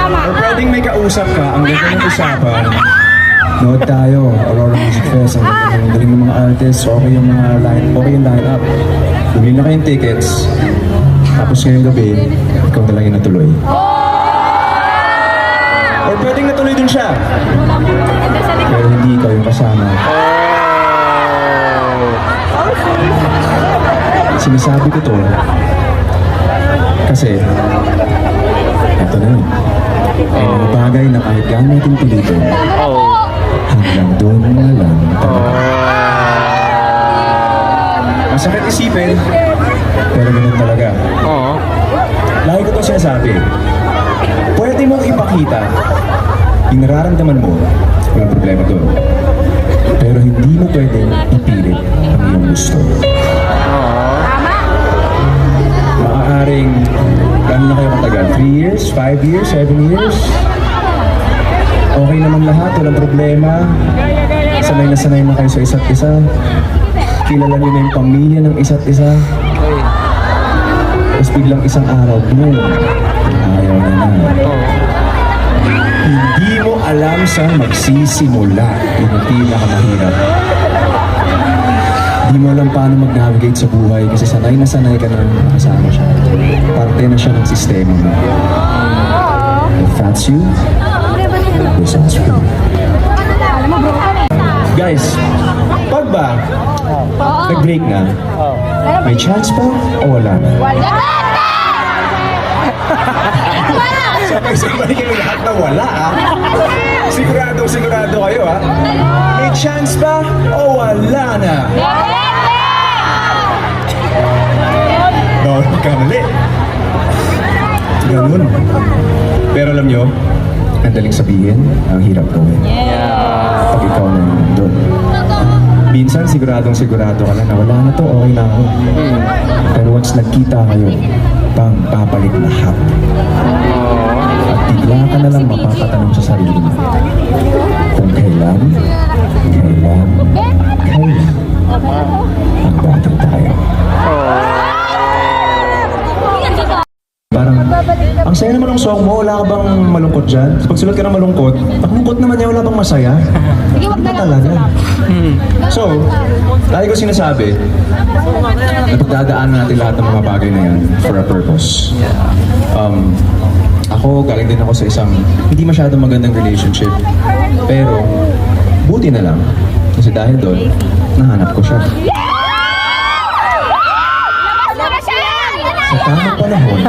O pwedeng may kausap ka, ang ganda ng usapan. Nood tayo, Aurora Music Fest, ang galing ng mga artists, okay yung line-up. Bumili na kayong tickets, tapos ngayong gabi, ikaw na lang yung natuloy. Or pwedeng natuloy din siya, pero hindi ikaw yung kasama. Sinasabi ko to, kasi, ito na yun. May mga bagay na kahit gaano natin pilitin, hanggang doon na lang talaga. Masakit isipin, pero ganun talaga. Lagi ko ito sinasabi, pwede mong ipakita yung nararamdaman mo, walang problema doon. Pero hindi mo pwedeng ipilit ang iyong gusto. Maaaring, gano'n na kayo matagal? 3 years? 5 years? 7 years? Okay naman lahat, walang problema. Sanay na kayo sa isa't isa. Kilala niyo na yung pamilya ng isa't isa. Tapos biglang isang araw, boom, ayaw na na. Hindi mo alam saan magsisimula. Yun ang pinakamahirap. Hindi mo alam paano mag-navigate sa buhay kasi sanay ka na nakasama siya. Parte na siya ng sistema mo. If that's you, this one's for you. Guys, pag ba nag-break na, may chance pa o wala na? Sabay-sabay kayo lahat na wala, ha? Sigurado kayo, ha? May chance pa o wala na? Bawal magkamali. Ganun. Pero alam nyo, ang daling sabihin, ang hirap gawin. Pag ikaw na nandun. Minsan, sigurado ka na wala na to, okay na ako. Pero once nagkita kayo, bang papalit lahat. At bigla ka na lang mapapatanong sa sarili mo. Kung kailan ang dating tayo. Parang, ang saya naman ng song mo, wala ka bang malungkot dyan? Pag sulat ka ng malungkot, naman niya, wala bang masaya? Hindi talaga. So, lagi ko sinasabi, napagdadaanan natin lahat ng mga bagay na yan for a purpose. Ako, galing din ako sa isang hindi masyadong magandang relationship. Pero, buti na lang. Kasi dahil doon, nahanap ko siya. Sa tamang panahon,